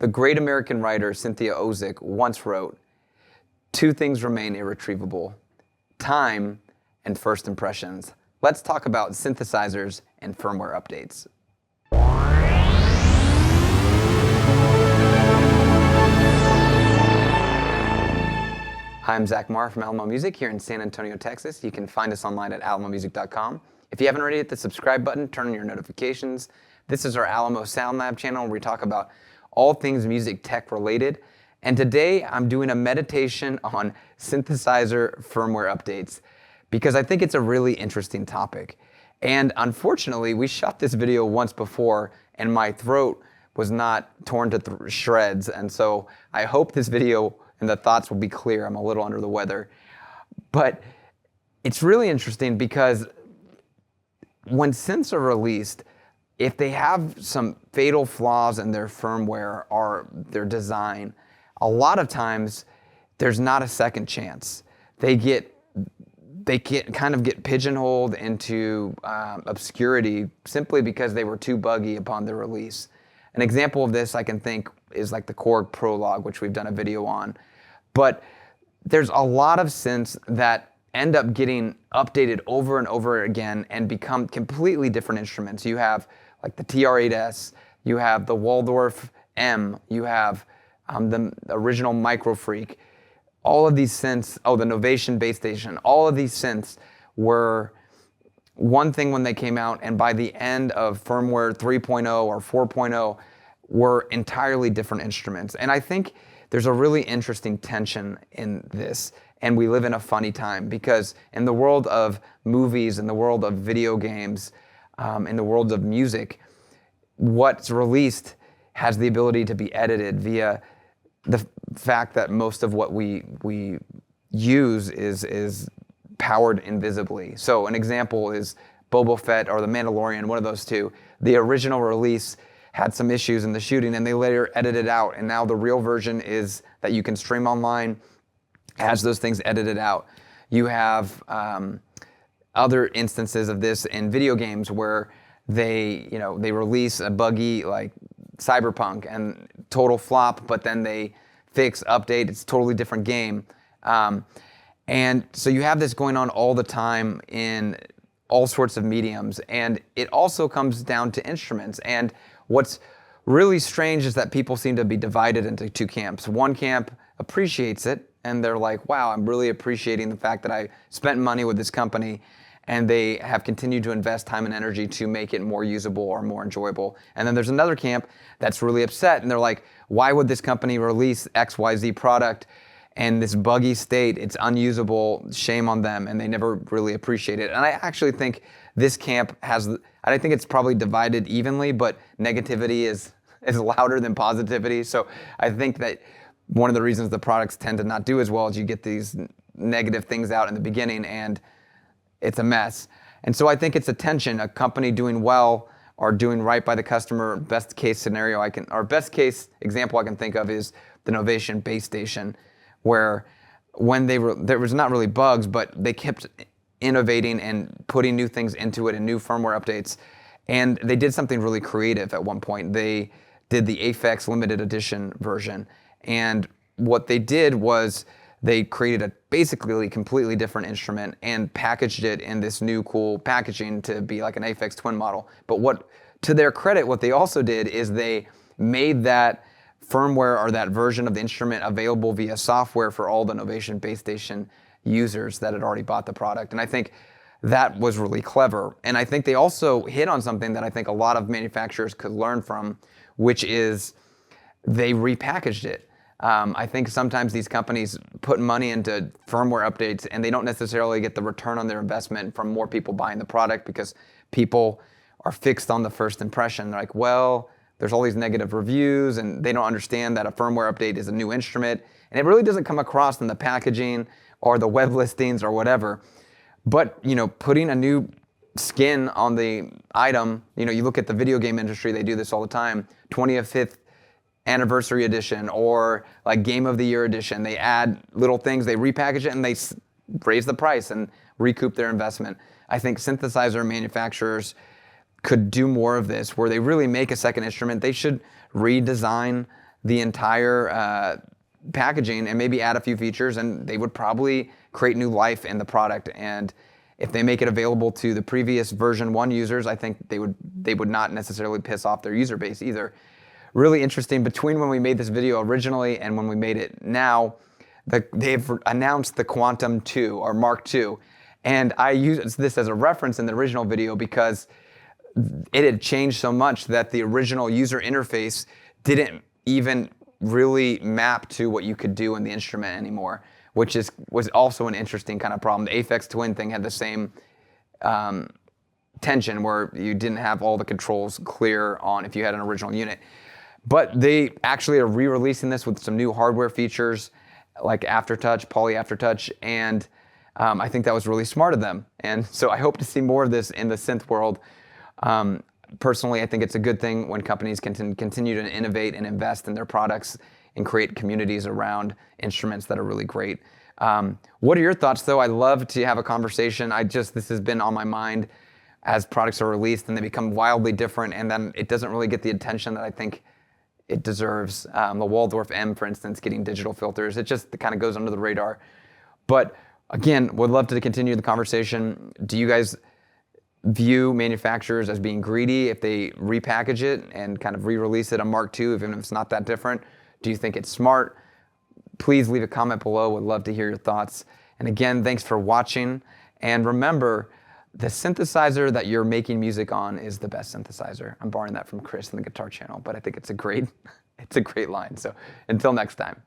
The great American writer Cynthia Ozick once wrote, "Two things remain irretrievable: time and first impressions." Let's talk about synthesizers and firmware updates. Hi, I'm Zach Marr from Alamo Music here in San Antonio, Texas. You can find us online at alamomusic.com. If you haven't already hit the subscribe button, turn on your notifications. This is our Alamo Sound Lab channel where we talk about all things music tech related. And today I'm doing a meditation on synthesizer firmware updates because I think it's a really interesting topic. And unfortunately, we shot this video once before and my throat was not torn to shreds. And so I hope this video and the thoughts will be clear. I'm a little under the weather. But it's really interesting because when synths are released, if they have some fatal flaws in their firmware or their design, a lot of times there's not a second chance. They kind of get pigeonholed into obscurity simply because they were too buggy upon their release. An example of this I can think is like the Korg Prologue, which we've done a video on. But there's a lot of synths that end up getting updated over and over again and become completely different instruments. You have like the TR-8S, you have the Waldorf M, you have the original Micro Freak. All of these synths, the Novation Bass Station, all of these synths were one thing when they came out, and by the end of firmware 3.0 or 4.0 were entirely different instruments. And I think there's a really interesting tension in this, and we live in a funny time because in the world of movies, in the world of video games, in the world of music, what's released has the ability to be edited via the fact that most of what we use is powered invisibly. So an example is Boba Fett or The Mandalorian, one of those two. The original release had some issues in the shooting and they later edited out, and now the real version is that you can stream online, has those things edited out. You have other instances of this in video games where they release a buggy like Cyberpunk and total flop, but then they fix, update, it's a totally different game. And so you have this going on all the time in all sorts of mediums, and it also comes down to instruments. And what's really strange is that people seem to be divided into two camps. One camp appreciates it, and they're like, wow, I'm really appreciating the fact that I spent money with this company and they have continued to invest time and energy to make it more usable or more enjoyable. And then there's another camp that's really upset, and they're like, why would this company release XYZ product in this buggy state? It's unusable, shame on them, and they never really appreciate it. And I actually think this camp I think it's probably divided evenly, but negativity is louder than positivity. So I think that one of the reasons the products tend to not do as well is you get these negative things out in the beginning and it's a mess. And so I think it's a tension, a company doing well or doing right by the customer. Best case scenario best case example I can think of is the Novation Bass Station, where when there was not really bugs, but they kept innovating and putting new things into it and new firmware updates. And they did something really creative at one point. They did the Aphex limited edition version. And what they did was they created a basically completely different instrument and packaged it in this new cool packaging to be like an Aphex Twin model. But to their credit, what they also did is they made that firmware or that version of the instrument available via software for all the Novation Bass Station users that had already bought the product. And I think that was really clever. And I think they also hit on something that I think a lot of manufacturers could learn from, which is they repackaged it. I think sometimes these companies put money into firmware updates and they don't necessarily get the return on their investment from more people buying the product because people are fixed on the first impression. They're like, well, there's all these negative reviews and they don't understand that a firmware update is a new instrument. And it really doesn't come across in the packaging or the web listings or whatever. But, putting a new skin on the item, you look at the video game industry, they do this all the time, 25th anniversary edition or like game of the year edition. They add little things, they repackage it, and they raise the price and recoup their investment. I think synthesizer manufacturers could do more of this, where they really make a second instrument. They should redesign the entire packaging and maybe add a few features, and they would probably create new life in the product. And if they make it available to the previous version 1 users, I think they would not necessarily piss off their user base either. Really interesting, between when we made this video originally and when we made it now, they've announced the Quantum 2 or Mark II. And I use this as a reference in the original video because it had changed so much that the original user interface didn't even really map to what you could do in the instrument anymore, which was also an interesting kind of problem. The Aphex Twin thing had the same tension where you didn't have all the controls clear on if you had an original unit. But they actually are re-releasing this with some new hardware features like Aftertouch, Poly Aftertouch, and I think that was really smart of them. And so I hope to see more of this in the synth world. Personally, I think it's a good thing when companies can continue to innovate and invest in their products and create communities around instruments that are really great. What are your thoughts, though? I love to have a conversation. This has been on my mind as products are released and they become wildly different, and then it doesn't really get the attention that I think it deserves. The Waldorf M, for instance, getting digital filters, it kind of goes under the radar. But again, would love to continue the conversation. Do you guys view manufacturers as being greedy if they repackage it and kind of re-release it on Mark II, even if it's not that different? Do you think it's smart? Please leave a comment below. Would love to hear your thoughts. And again, thanks for watching. And remember, the synthesizer that you're making music on is the best synthesizer. I'm borrowing that from Chris in the Guitar Channel, but I think it's a great line. So until next time.